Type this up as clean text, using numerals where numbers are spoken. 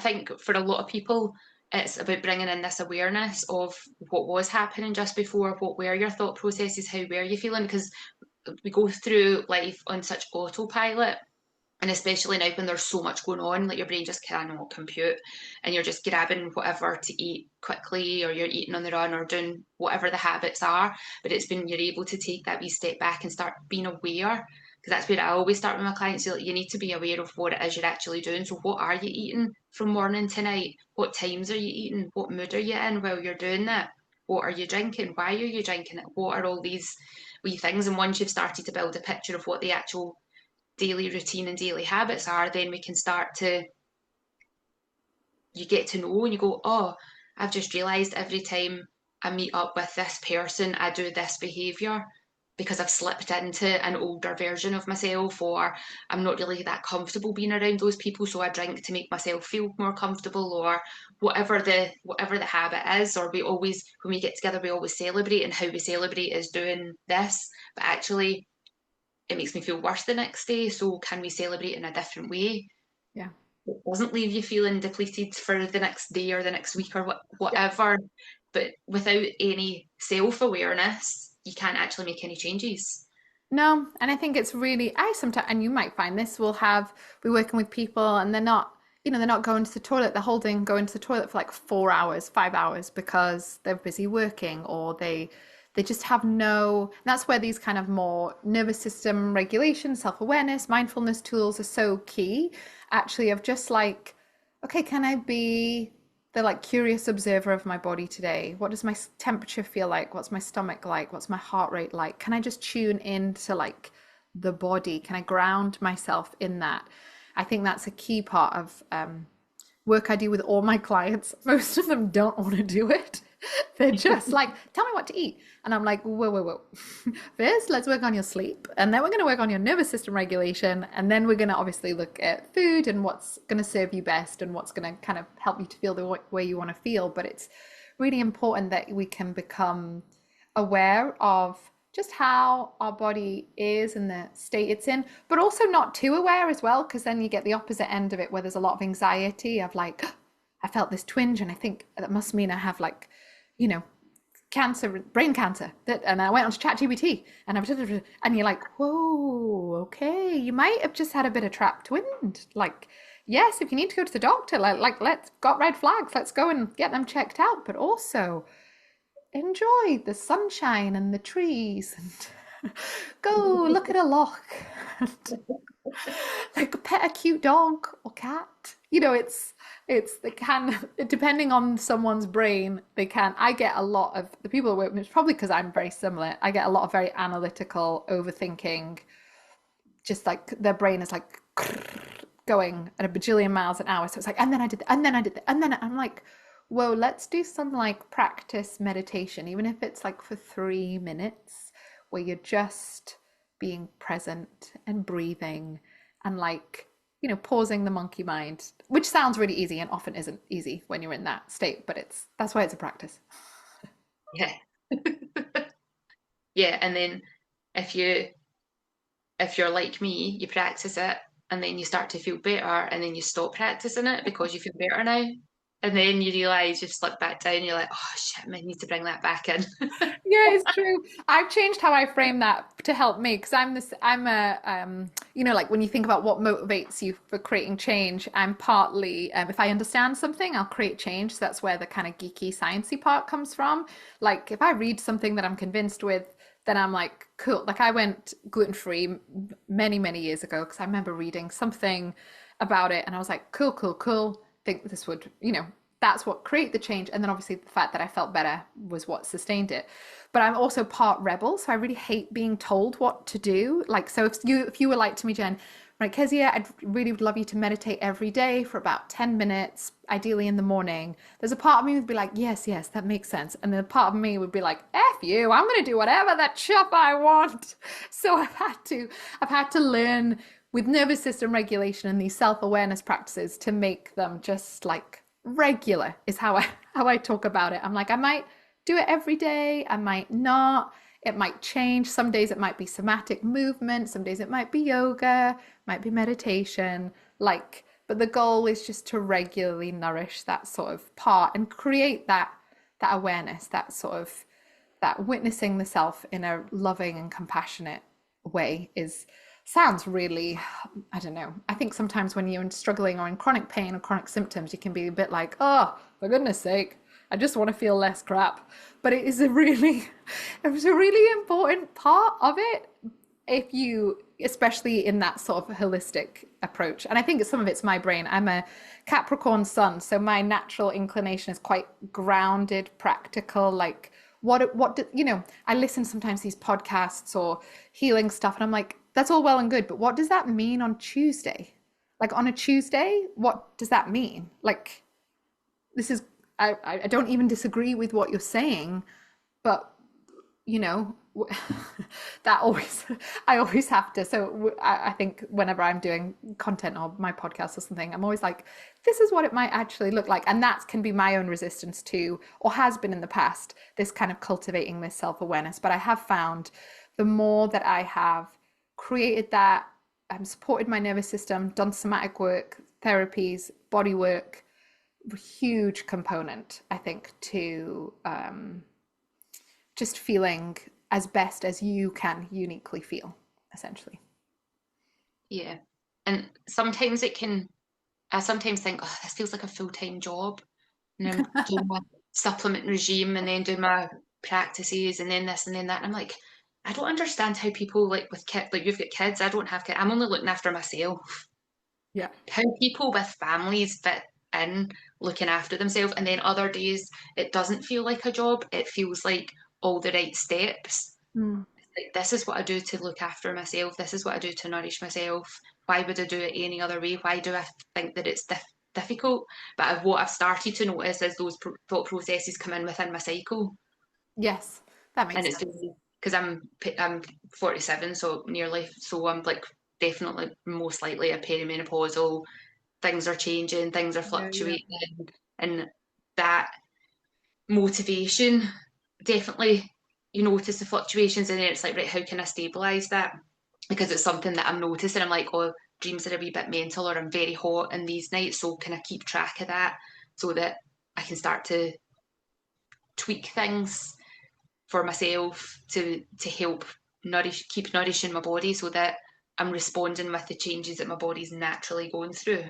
think for a lot of people, it's about bringing in this awareness of what was happening just before, what were your thought processes, how were you feeling? Because we go through life on such autopilot. And especially now when there's so much going on, like your brain just cannot compute, and you're just grabbing whatever to eat quickly, or you're eating on the run, or doing whatever the habits are. But it's when you're able to take that wee step back and start being aware, because that's where I always start with my clients. So, like, you need to be aware of what it is you're actually doing. So, what are you eating from morning to night? What times are you eating? What mood are you in while you're doing that? What are you drinking? Why are you drinking it? What are all these wee things? And once you've started to build a picture of what the actual daily routine and daily habits are, then we can start to, you get to know and you go, oh, I've just realised every time I meet up with this person, I do this behaviour because I've slipped into an older version of myself, or I'm not really that comfortable being around those people, so I drink to make myself feel more comfortable, or whatever the habit is. Or we always, when we get together, we always celebrate, and how we celebrate is doing this, but actually it makes me feel worse the next day. So can we celebrate in a different way? Yeah. It doesn't leave you feeling depleted for the next day or the next week or Yeah. whatever. But without any self awareness, you can't actually make any changes. No, and I think it's really, I sometimes, and you might find this, we're working with people and they're not, they're not going to the toilet, they're holding going to the toilet for like 4 hours, 5 hours because they're busy working, or they just have no, that's where these kind of more nervous system regulation, self-awareness, mindfulness tools are so key, actually, of just like, okay, can I be the like curious observer of my body today? What does my temperature feel like? What's my stomach like? What's my heart rate like? Can I just tune into like the body? Can I ground myself in that? I think that's a key part of work I do with all my clients. Most of them don't want to do it. They're just like, tell me what to eat. And I'm like, whoa, whoa, whoa. First, let's work on your sleep. And then we're going to work on your nervous system regulation. And then we're going to obviously look at food and what's going to serve you best and what's going to kind of help you to feel the way you want to feel. But it's really important that we can become aware of just how our body is and the state it's in, but also not too aware as well, because then you get the opposite end of it where there's a lot of anxiety of like, I felt this twinge and I think that must mean I have like, you know, cancer, brain cancer. That, and I went onto ChatGPT and and you're like, whoa, okay, you might have just had a bit of trapped wind. Like, yes, if you need to go to the doctor, like let's got red flags, let's go and get them checked out. But also enjoy the sunshine and the trees and go look at a loch and like pet a cute dog or cat. It's they can, depending on someone's brain, they can. I get a lot of the people that work with me, it's probably because I'm very similar. I get a lot of very analytical, overthinking, just like their brain is like going at a bajillion miles an hour. So it's like, and then I did that, and then I did that, and then I'm like, whoa, let's do some like practice meditation, even if it's like for 3 minutes, where you're just being present and breathing and like, pausing the monkey mind, which sounds really easy and often isn't easy when you're in that state, but that's why it's a practice. Yeah. Yeah. And then if you if you're like me, you practice it and then you start to feel better, and then you stop practicing it because you feel better now. And then you realise you've slipped back down, you're like, oh shit, I need to bring that back in. Yeah, it's true. I've changed how I frame that to help me because I'm a like when you think about what motivates you for creating change, I'm partly if I understand something, I'll create change. So that's where the kind of geeky sciencey part comes from. Like if I read something that I'm convinced with, then I'm like, cool. Like I went gluten-free many, many years ago because I remember reading something about it and I was like, cool, cool, cool. Think this would, that's what created the change. And then obviously the fact that I felt better was what sustained it. But I'm also part rebel, so I really hate being told what to do. Like, so if you were like to me, Jen, right, Kezia, I'd really would love you to meditate every day for about 10 minutes, ideally in the morning. There's a part of me would be like, yes, yes, that makes sense. And then a part of me would be like, F you, I'm gonna do whatever the chup I want. So I've had to learn with nervous system regulation and these self-awareness practices to make them just like regular is how I talk about it. I'm like, I might do it every day, I might not. It might change. Some days it might be somatic movement, some days it might be yoga, might be meditation. Like, but the goal is just to regularly nourish that sort of part and create that awareness, that sort of that witnessing the self in a loving and compassionate way is sounds really, I don't know. I think sometimes when you're struggling or in chronic pain or chronic symptoms, you can be a bit like, oh, for goodness sake, I just want to feel less crap. But it is a really, it was a really important part of it if you, especially in that sort of holistic approach. And I think some of it's my brain. I'm a Capricorn sun, so my natural inclination is quite grounded, practical, like what do, you know, I listen sometimes to these podcasts or healing stuff and I'm like, that's all well and good, but what does that mean on Tuesday? Like on a Tuesday, what does that mean? Like this is I don't even disagree with what you're saying, but you know, that always I always have to. So I think whenever I'm doing content or my podcast or something, I'm always like, this is what it might actually look like, and that can be my own resistance to, or has been in the past, this kind of cultivating this self-awareness. But I have found the more that I have created that, supported my nervous system, done somatic work, therapies, body work, huge component, I think, to just feeling as best as you can uniquely feel, essentially. Yeah. And sometimes it can, I sometimes think, oh, this feels like a full-time job. And I'm doing my supplement regime and then doing my practices and then this and then that. And I'm like, I don't understand how people like with kids, like you've got kids, I don't have kids. I'm only looking after myself. Yeah. How people with families fit in looking after themselves. And then other days, it doesn't feel like a job. It feels like all the right steps. Mm. Like, this is what I do to look after myself. This is what I do to nourish myself. Why would I do it any other way? Why do I think that it's difficult? But what I've started to notice is those thought processes come in within my cycle, Yes, that and makes it's sense. because I'm 47, so nearly, so I'm like definitely most likely a perimenopausal. Things are changing, things are Yeah, yeah. fluctuating, and that motivation definitely, you notice the fluctuations, and then it's like, right, how can I stabilize that? Because it's something that I'm noticing. I'm like, oh, dreams are a wee bit mental, or I'm very hot in these nights, so can I keep track of that so that I can start to tweak things for myself to help keep nourishing my body so that I'm responding with the changes that my body's naturally going through.